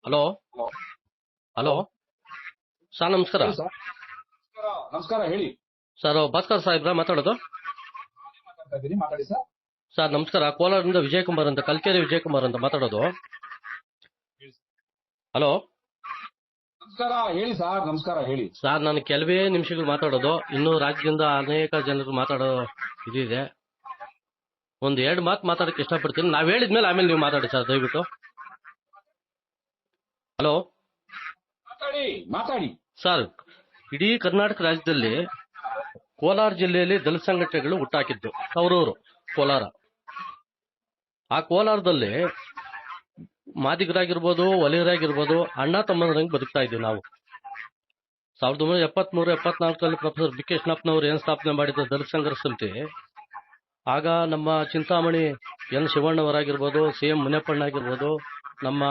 Hello. Hello sir, ನಮಸ್ಕಾರ. ಹೇಳಿ sir. ನಮಸ್ಕಾರ ಹೇಳಿ. ಸರ್, ಭಾಸ್ಕರ್ ಸಾಹೇಬ್ರ ಮಾತಾಡೋದು? ಮಾತಾಡ್ತಾ ಇದ್ದೀನಿ, ಮಾತಾಡಿ ಸರ್. ಸರ್ ನಮಸ್ಕಾರ, ಕೋಲಾರದಿಂದ ವಿಜಯ್ ಕುಮಾರ್ ಅಂತ, ಕಲ್ಕೆರೆ ವಿಜಯ್ ಕುಮಾರ್ ಅಂತ ಮಾತಾಡೋದು. ಹಲೋ ನಮಸ್ಕಾರ ಹೇಳಿ ಸರ್. ನಮಸ್ಕಾರ ಹೇಳಿ. ಸರ್, ನಾನು ಕೆಲವೇ ನಿಮಿಷಗಳು ಮಾತಾಡೋದು, ಇನ್ನೂ ರಾಜ್ಯದಿಂದ ಅನೇಕ ಜನರು ಮಾತಾಡೋ ಇದಿದೆ. ಒಂದ್ 2 ಮಾತು ಮಾತಾಡಕ್ಕೆ ಇಷ್ಟಪಡ್ತೀನಿ. ನಾವ್ ಹೇಳಿದ್ಮೇಲೆ ಆಮೇಲೆ ನೀವು ಮಾತಾಡಿ ಸರ್, ದಯವಿಟ್ಟು. ಹಲೋ ಮಾತಾಡಿ ಮಾತಾಡಿ. ಸರ್, ಇಡೀ ಕರ್ನಾಟಕ ರಾಜ್ಯದಲ್ಲಿ ಕೋಲಾರ ಜಿಲ್ಲೆಯಲ್ಲಿ ದಲಿತ ಸಂಘಟನೆಗಳು ಹುಟ್ಟಾಕಿದ್ದು ಅವರೂರು ಕೋಲಾರ. ಆ ಕೋಲಾರದಲ್ಲಿ ಮಾದಿಗರಾಗಿರ್ಬೋದು, ವಲಯರಾಗಿರ್ಬೋದು, ಅಣ್ಣ ತಮ್ಮನರಂಗೆ ಬದುಕ್ತಾ ಇದ್ದೀವಿ ನಾವು. 1973-74 ಪ್ರೊಫೆಸರ್ ಬಿ ಕೆ ಕೃಷ್ಣಪ್ಪನವರು ಏನ್ ಸ್ಥಾಪನೆ ಮಾಡಿದ ದಲಿತ ಸಂಘರ್ಷ ಸಮಿತಿ, ಆಗ ನಮ್ಮ ಚಿಂತಾಮಣಿ ಎನ್ ಶಿವಣ್ಣವರಾಗಿರ್ಬೋದು, ಸಿ ಎಂ ಮುನಿಯಪ್ಪಣ್ಣ ಆಗಿರ್ಬೋದು, ನಮ್ಮ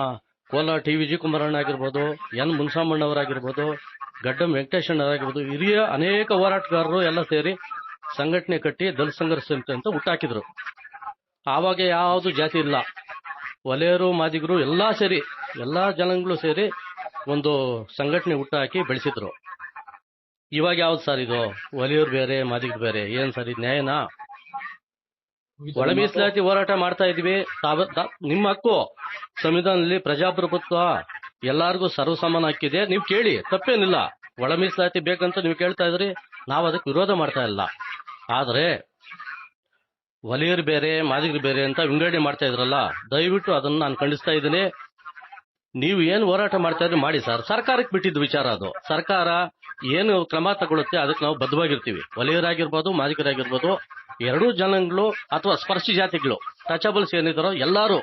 ಕೋಲಾರ ಟಿ ವಿಜಿ ಕುಮಾರಣ್ಣ ಆಗಿರ್ಬೋದು, ಎನ್ ಮುನ್ಸಾಮಣ್ಣವರಾಗಿರ್ಬೋದು, ಗಡ್ಡಂ ವೆಂಕಟೇಶಣ್ಣವರಾಗಿರ್ಬೋದು, ಹಿರಿಯ ಅನೇಕ ಹೋರಾಟಗಾರರು ಎಲ್ಲ ಸೇರಿ ಸಂಘಟನೆ ಕಟ್ಟಿ ದಲಿತ ಸಂಘರ್ಷ ಸಮಿತಿ ಅಂತ ಹುಟ್ಟಾಕಿದ್ರು. ಆವಾಗ ಯಾವುದು ಜಾತಿ ಇಲ್ಲ, ವಲಯರು ಮಾದಿಗರು ಎಲ್ಲಾ ಸೇರಿ, ಎಲ್ಲಾ ಜನಾಂಗಗಳು ಸೇರಿ ಒಂದು ಸಂಘಟನೆ ಹುಟ್ಟಾಕಿ ಬೆಳೆಸಿದ್ರು. ಇವಾಗ ಯಾವ್ದು ಸರ್ ಇದು? ವಲಯರು ಬೇರೆ, ಮಾದಿಗರು ಬೇರೆ. ಏನ್ ಸರ್ ಇದು ನ್ಯಾಯನಾ? ಒಳ ಮೀಸಲಾತಿ ಹೋರಾಟ ಮಾಡ್ತಾ ಇದೀವಿ. ನಿಮ್ಮ ಹಕ್ಕು, ಸಂವಿಧಾನದಲ್ಲಿ ಪ್ರಜಾಪ್ರಭುತ್ವ ಎಲ್ಲಾರ್ಗೂ ಸರ್ವಸಮಾನ ಹಕ್ಕಿದೆ. ನೀವು ಕೇಳಿ, ತಪ್ಪೇನಿಲ್ಲ. ಒಳ ಮೀಸಲಾತಿ ಬೇಕಂತ ನೀವು ಕೇಳ್ತಾ ಇದ್ರಿ, ನಾವು ಅದಕ್ಕೆ ವಿರೋಧ ಮಾಡ್ತಾ ಇಲ್ಲ. ಆದ್ರೆ ವಲಯರು ಬೇರೆ, ಮಾದಿಗರು ಬೇರೆ ಅಂತ ವಿಂಗಡಣೆ ಮಾಡ್ತಾ ಇದ್ರಲ್ಲ, ದಯವಿಟ್ಟು ಅದನ್ನ ನಾನು ಖಂಡಿಸ್ತಾ ಇದ್ದೀನಿ. ನೀವು ಏನು ಹೋರಾಟ ಮಾಡ್ತಾ ಇದ್ರೆ ಮಾಡಿ ಸರ್, ಸರ್ಕಾರಕ್ಕೆ ಬಿಟ್ಟಿದ್ದು ವಿಚಾರ ಅದು. ಸರ್ಕಾರ ಏನು ಕ್ರಮ ತಗೊಳುತ್ತೆ ಅದಕ್ಕೆ ನಾವು ಬದ್ಧವಾಗಿರ್ತೀವಿ. ವಲಯರಾಗಿರ್ಬೋದು, ಮಾದಿಗರಾಗಿರ್ಬೋದು, ಎರಡೂ ಜನಾಂಗಗಳು ಅಥವಾ ಸ್ಪರ್ಶ ಜಾತಿಗಳು, ಟಚಬಲ್ಸ್ ಏನಿದಾರೋ ಎಲ್ಲಾರು,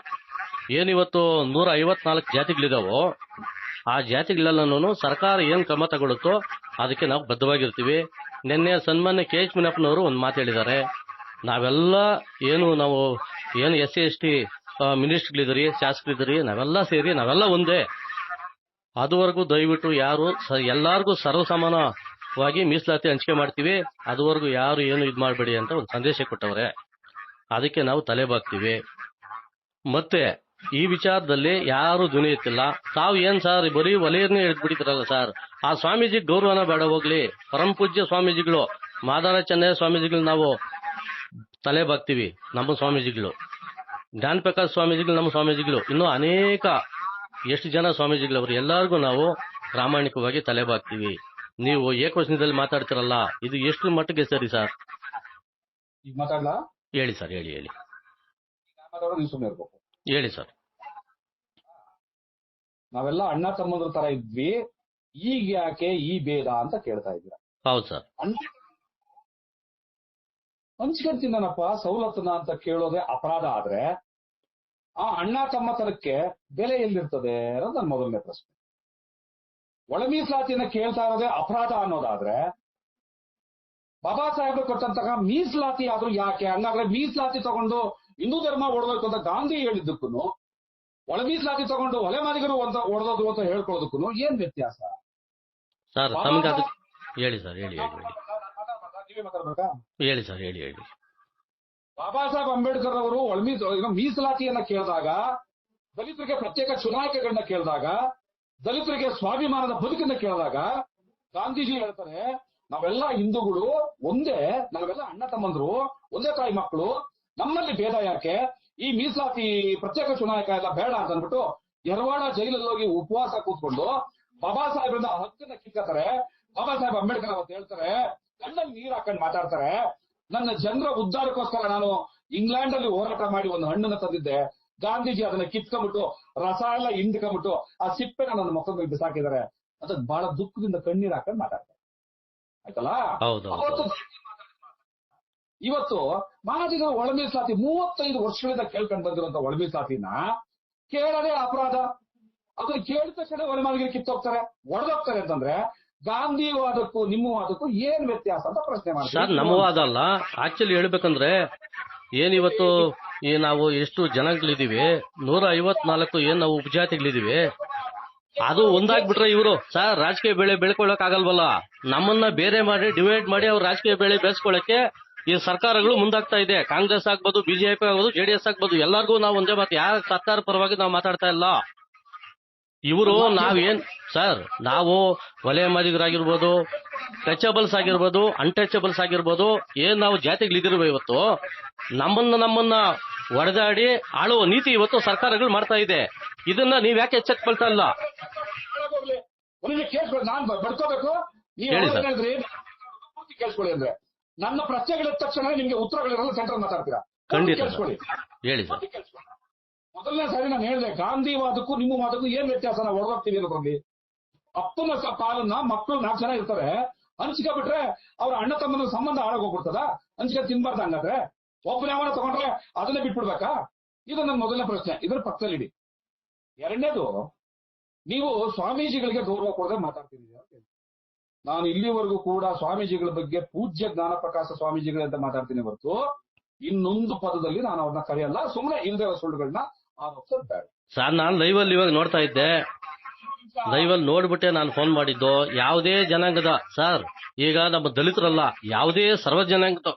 ಏನಿವತ್ತು 154 ಜಾತಿಗಳಿದಾವೋ ಆ ಜಾತಿಗಳೆಲ್ಲನೂ ಸರ್ಕಾರ ಏನ್ ಕ್ರಮ ತಗೊಳುತ್ತೋ ಅದಕ್ಕೆ ನಾವು ಬದ್ಧವಾಗಿರ್ತೀವಿ. ನಿನ್ನೆ ಸನ್ಮಾನ್ಯ ಕೆ ಎಚ್ ಮುನಿಯಪ್ಪನವರು ಒಂದು ಮಾತು ಹೇಳಿದ್ದಾರೆ. ನಾವೆಲ್ಲ ನಾವು SC ST ಮಿನಿಸ್ಟರ್ಗಳಿದ್ರಿ, ಶಾಸಕರಿದ್ರಿ, ನಾವೆಲ್ಲ ಸೇರಿ ನಾವೆಲ್ಲ ಒಂದೇ. ಅದುವರೆಗೂ ದಯವಿಟ್ಟು ಯಾರು ಎಲ್ಲಾರ್ಗೂ ಸರ್ವಸಮಾನವಾಗಿ ಮೀಸಲಾತಿ ಹಂಚಿಕೆ ಮಾಡ್ತೀವಿ, ಅದುವರೆಗೂ ಯಾರು ಏನು ಇದು ಮಾಡಬೇಡಿ ಅಂತ ಒಂದು ಸಂದೇಶ ಕೊಟ್ಟವ್ರೆ. ಅದಕ್ಕೆ ನಾವು ತಲೆ ಬಾಗ್ತೀವಿ. ಮತ್ತೆ ಈ ವಿಚಾರದಲ್ಲಿ ಯಾರು ಧ್ವನಿ ಎತ್ತಿಲ್ಲ. ತಾವು ಏನ್ ಸರ್ ಬರೀ ವಲಯರ್ನೇ ಹಿಡಿದ್ಬಿಟ್ಟಿದ್ರಲ್ಲ ಸರ್. ಆ ಸ್ವಾಮೀಜಿ ಗೌರವನ ಬೇಡ ಹೋಗ್ಲಿ. ಪರಮ ಪೂಜ್ಯ ಸ್ವಾಮೀಜಿಗಳು ಮಾದಾರ ಚೆನ್ನಯ್ಯ ಸ್ವಾಮೀಜಿಗಳು ನಾವು ತಲೆ ಬಾಗ್ತೀವಿ. ನಮ್ಮ ಸ್ವಾಮೀಜಿಗಳು, ಜ್ಞಾನಪ್ರಕಾಶ್ ಸ್ವಾಮೀಜಿಗಳು ನಮ್ಮ ಸ್ವಾಮೀಜಿಗಳು, ಇನ್ನೂ ಅನೇಕ ಎಷ್ಟು ಜನ ಸ್ವಾಮೀಜಿಗಳವರು ಎಲ್ಲರಿಗೂ ನಾವು ಪ್ರಾಮಾಣಿಕವಾಗಿ ತಲೆ ಬಾಗ್ತೀವಿ. ನೀವು ಏಕವಚನದಲ್ಲಿ ಮಾತಾಡ್ತಿರಲ್ಲ, ಇದು ಎಷ್ಟು ಮಟ್ಟಿಗೆ ಸರಿ ಸರ್? ಈಗ ಮಾತಾಡ್ಲಾ? ಹೇಳಿ ಸರ್, ಹೇಳಿ ಹೇಳಿ ನೀವು ಸುಮ್ಮನೆ ಇರ್ಬೇಕು. ಹೇಳಿ ಸರ್. ನಾವೆಲ್ಲ ಅಣ್ಣ ತಮ್ಮಂದ್ರ ತರ ಇದ್ವಿ, ಈಗ ಯಾಕೆ ಈ ಭೇದ ಅಂತ ಕೇಳ್ತಾ ಇದ್ದೀರಾ? ಹೌದು ಸರ್. ಹಂಚ್ಕೊಂತೀನಪ್ಪ ಸವಲತ್ತನ ಅಂತ ಕೇಳೋದೇ ಅಪರಾಧ ಆದ್ರೆ ಆ ಅಣ್ಣ ತಮ್ಮ ತನಕ್ಕೆ ಬೆಲೆ ಎಲ್ಲಿರ್ತದೆ ಅನ್ನೋದು ನನ್ನ ಮೊದಲನೇ ಪ್ರಶ್ನೆ. ಒಳ ಮೀಸಲಾತಿಯನ್ನ ಕೇಳ್ತಾ ಇರೋದೇ ಅಪರಾಧ ಅನ್ನೋದಾದ್ರೆ ಬಾಬಾ ಸಾಹೇಬರು ಕೊಟ್ಟಂತಹ ಮೀಸಲಾತಿ ಆದ್ರೂ ಯಾಕೆ? ಹಂಗಾದ್ರೆ ಮೀಸಲಾತಿ ತಗೊಂಡು ಹಿಂದೂ ಧರ್ಮ ಒಡೆದೋಯ್ತು ಅಂತ ಗಾಂಧಿ ಹೇಳಿದ್ದಕ್ಕೂ ಒಳ ಮೀಸಲಾತಿ ತಗೊಂಡು ಒಲೆ ಮಾದಿಗರು ಅಂತ ಒಡೆದೋದು ಅಂತ ಹೇಳ್ಕೊಳ್ಳೋದಕ್ಕೂ ಏನ್ ವ್ಯತ್ಯಾಸ ಸರ್? ತಮಗೆ ಅದು ಹೇಳಿ ಸರ್, ಹೇಳಿ ಹೇಳಿ ಹೇಳಿ. ನೀವೇ ಮಾತಾಡ್ಬೇಕಾ? ಹೇಳಿ ಸರ್, ಹೇಳಿ ಹೇಳಿ. ಬಾಬಾ ಸಾಹೇಬ್ ಅಂಬೇಡ್ಕರ್ ಅವರು ಮೀಸಲಾತಿಯನ್ನ ಕೇಳಿದಾಗ, ದಲಿತರಿಗೆ ಪ್ರತ್ಯೇಕ ಚುನಾಯಿಕೆಗಳನ್ನ ಕೇಳಿದಾಗ, ದಲಿತರಿಗೆ ಸ್ವಾಭಿಮಾನದ ಬದುಕನ್ನ ಕೇಳಿದಾಗ ಗಾಂಧೀಜಿ ಹೇಳ್ತಾರೆ, ನಾವೆಲ್ಲ ಹಿಂದೂಗಳು ಒಂದೇ, ನಾವೆಲ್ಲ ಅಣ್ಣ ತಮ್ಮಂದ್ರು, ಒಂದೇ ತಾಯಿ ಮಕ್ಕಳು, ನಮ್ಮಲ್ಲಿ ಭೇದ ಯಾಕೆ? ಈ ಮೀಸಲಾತಿ ಪ್ರತ್ಯೇಕ ಚುನಾಯಿಕ ಎಲ್ಲ ಬೇಡ ಅಂತ ಅಂದ್ಬಿಟ್ಟು ಯರವಾಡ ಜೈಲಲ್ಲಿ ಹೋಗಿ ಉಪವಾಸ ಕೂತ್ಕೊಂಡು ಬಾಬಾ ಸಾಹೇಬ್ರಿಂದ ಹಕ್ಕನ್ನ ಕಿಕ್ಕತ್ತಾರೆ. ಬಾಬಾ ಸಾಹೇಬ್ ಅಂಬೇಡ್ಕರ್ ಅವತ್ತು ಹೇಳ್ತಾರೆ, ಕಣ್ಣಲ್ಲಿ ನೀರ್ ಹಾಕೊಂಡು ಮಾತಾಡ್ತಾರೆ, ನನ್ನ ಜನರ ಉದ್ಧಾರಕ್ಕೋಸ್ಕರ ನಾನು ಇಂಗ್ಲೆಂಡ್ ಅಲ್ಲಿ ಹೋರಾಟ ಮಾಡಿ ಒಂದು ಹಣ್ಣನ್ನ ತಂದಿದ್ದೆ. ಗಾಂಧೀಜಿ ಅದನ್ನ ಕಿತ್ಕೊಂಡ್ಬಿಟ್ಟು ರಸ ಎಲ್ಲ ಹಿಂಡ್ಕೊಂಡ್ಬಿಟ್ಟು ಆ ಸಿಪ್ಪೆನ ನನ್ನ ಮುಖದ ಮೇಲೆ ಬಿಸಾಕಿದ್ದಾರೆ ಅಂತ ಬಹಳ ದುಃಖದಿಂದ ಕಣ್ಣೀರ್ ಹಾಕೊಂಡು ಮಾತಾಡ್ತಾರೆ. ಆಯ್ತಲ್ಲ? ಇವತ್ತು ಮಾದಿಗರು ಒಳ ಮೀಸಲಾತಿ 35 ವರ್ಷಗಳಿಂದ ಕೇಳ್ಕೊಂಡು ಬಂದಿರುವಂತ ಒಳ ಮೀಸಲಾತಿನ ಕೇಳೋದೇ ಅಪರಾಧ. ಅದನ್ನ ಕೇಳಿದ ತಕ್ಷಣ ಒಳ ಮಾದಿಗರು ಕಿತ್ತೋಗ್ತಾರೆ, ಒಡೆದೋಗ್ತಾರೆ ಅಂತಂದ್ರೆ ಗಾಂಧಿ ವಾದಕ್ಕೂ ನಿಮ್ಮ ವಾದಕ್ಕೂ ಏನ್ ವ್ಯತ್ಯಾಸ ಅಂತ ಪ್ರಶ್ನೆ ಮಾಡಿ ಸರ್. ನಮ್ಮ ವಾದ ಅಲ್ಲ, ಆಕ್ಚುಲಿ ಹೇಳ್ಬೇಕಂದ್ರೆ ಏನಿವತ್ತು ನಾವು ಎಷ್ಟು ಜನಗಳಿದೀವಿ, 154 ಏನ್ ನಾವು ಉಪಜಾತಿಗಳಿದೀವಿ, ಅದು ಒಂದಾಗ್ಬಿಟ್ರೆ ಇವರು ಸರ್ ರಾಜಕೀಯ ಬೆಳೆ ಬೆಳ್ಕೊಳಕ್ ಆಗಲ್ವಲ್ಲ. ನಮ್ಮನ್ನ ಬೇರೆ ಮಾಡಿ ಡಿವೈಡ್ ಮಾಡಿ ಅವ್ರ ರಾಜಕೀಯ ಬೆಳೆ ಬೆಳೆಸ್ಕೊಳಕ್ಕೆ ಈ ಸರ್ಕಾರಗಳು ಮುಂದಾಗ್ತಾ ಇದೆ. ಕಾಂಗ್ರೆಸ್ ಆಗ್ಬೋದು, ಬಿಜೆಪಿ ಆಗ್ಬೋದು, JDS ಆಗ್ಬೋದು, ಎಲ್ಲರಿಗೂ ನಾವು ಒಂದೇ ಮಾತು, ಯಾರ ಸರ್ಕಾರ ಪರವಾಗಿ ನಾವು ಮಾತಾಡ್ತಾ ಇಲ್ಲ. ಇವರು ನಾವೇನ್ ಸರ್, ನಾವು ವಲಯ ಮಾದಿಗರಾಗಿರ್ಬೋದು, ಟಚಬಲ್ಸ್ ಆಗಿರ್ಬೋದು, ಅನ್ಟಚಬಲ್ಸ್ ಆಗಿರ್ಬೋದು, ಏನ್ ನಾವು ಜಾತಿಗಳಿದಿರುವ ಇವತ್ತು ನಮ್ಮನ್ನ ಒಡೆದಾಡಿ ಆಳುವ ನೀತಿ ಇವತ್ತು ಸರ್ಕಾರಗಳು ಮಾಡ್ತಾ ಇದೆ. ಇದನ್ನ ನೀವ್ ಯಾಕೆ ಎಚ್ಚೆತ್ಕೊಳ್ತಾ ಇಲ್ಲ? ಒಂದು ಕೇಳ್ಕೊಳ್ಳಿ, ನಾನ್ ಬಡ್ಕೋಬೇಕು, ನೀವು ಹೇಳಿ ಸರ್. ಹೇಳಿದ್ರಿ ಪೂರ್ತಿ ಕೇಳಿಸ್ಕೊಳ್ಳಿ. ಅಂದ್ರೆ ನನ್ನ ಪ್ರಶ್ನೆಗಳಿದ ತಕ್ಷಣ ನಿಮ್ಗೆ ಉತ್ತರಗಳಿರಲ್ಲ, ಸೆಂಟರ್ ಮಾತಾಡ್ತೀರಾ. ಖಂಡಿತ ಕೇಳಿಸ್ಕೊಳ್ಳಿ, ಹೇಳಿ ಸರ್. ಮೊದಲನೇ ಸಾರಿ ನಾನು ಹೇಳಿದೆ, ಗಾಂಧಿವಾದಕ್ಕೂ ನಿಮ್ಮ ವಾದಕ್ಕೂ ಏನ್ ವ್ಯತ್ಯಾಸ, ನಾವು ಹೊರಗೋಗ್ತೀವಿ ಅನ್ನೋದ್ರಲ್ಲಿ. ಅಪ್ಪನ ಪಾಲನ್ನ ಮಕ್ಕಳು 4 ಜನ ಇರ್ತಾರೆ, ಹಂಚ್ಕೊಬಿಟ್ರೆ ಅವ್ರ ಅಣ್ಣ ತಮ್ಮನ ಸಂಬಂಧ ಹಾಳಾಗೋಗ್ಬಿಡ್ತದ? ಹಂಚ್ಕ ತಿನ್ಬಾರ್ದು ಹಂಗಾದ್ರೆ? ಒಬ್ಬನ ಯಾವನ ತಗೊಂಡ್ರೆ ಅದನ್ನೇ ಬಿಟ್ಬಿಡ್ಬೇಕಾ? ಇದು ನನ್ನ ಮೊದಲನೇ ಪ್ರಶ್ನೆ, ಇದ್ರ ಪಕ್ಕದಲ್ಲಿ ಇಡಿ. ಎರಡನೇದು, ನೀವು ಸ್ವಾಮೀಜಿಗಳಿಗೆ ಗೌರವ ಕೊಡದೆ ಮಾತಾಡ್ತಿದ್ದೀರಿ. ನಾನು ಇಲ್ಲಿವರೆಗೂ ಕೂಡ ಸ್ವಾಮೀಜಿಗಳ ಬಗ್ಗೆ ಪೂಜ್ಯ ಜ್ಞಾನಪ್ರಕಾಶ ಸ್ವಾಮೀಜಿಗಳೇ ಅಂತ ಮಾತಾಡ್ತೀನಿ ಹೊರತು ಇನ್ನೊಂದು ಪದದಲ್ಲಿ ನಾನು ಅವ್ರನ್ನ ಕರೆಯಲ್ಲ. ಸುಮ್ಮನೆ ಇಲ್ಲದೆ ಸುಳ್ಳುಗಳನ್ನ ಆರೋಪಿಸೋದು ಬೇಡ ಸರ್. ನಾನು ಲೈವಲ್ಲಿ ಇವಾಗ ನೋಡ್ತಾ ಇದ್ದೆ, ಲೈವಲ್ಲಿ ನೋಡ್ಬಿಟ್ಟೆ ನಾನು ಫೋನ್ ಮಾಡಿದ್ದು. ಯಾವುದೇ ಜನಾಂಗದ ಸರ್, ಈಗ ನಮ್ಮ ದಲಿತರಲ್ಲ, ಯಾವುದೇ ಸರ್ವ ಜನಾಂಗದ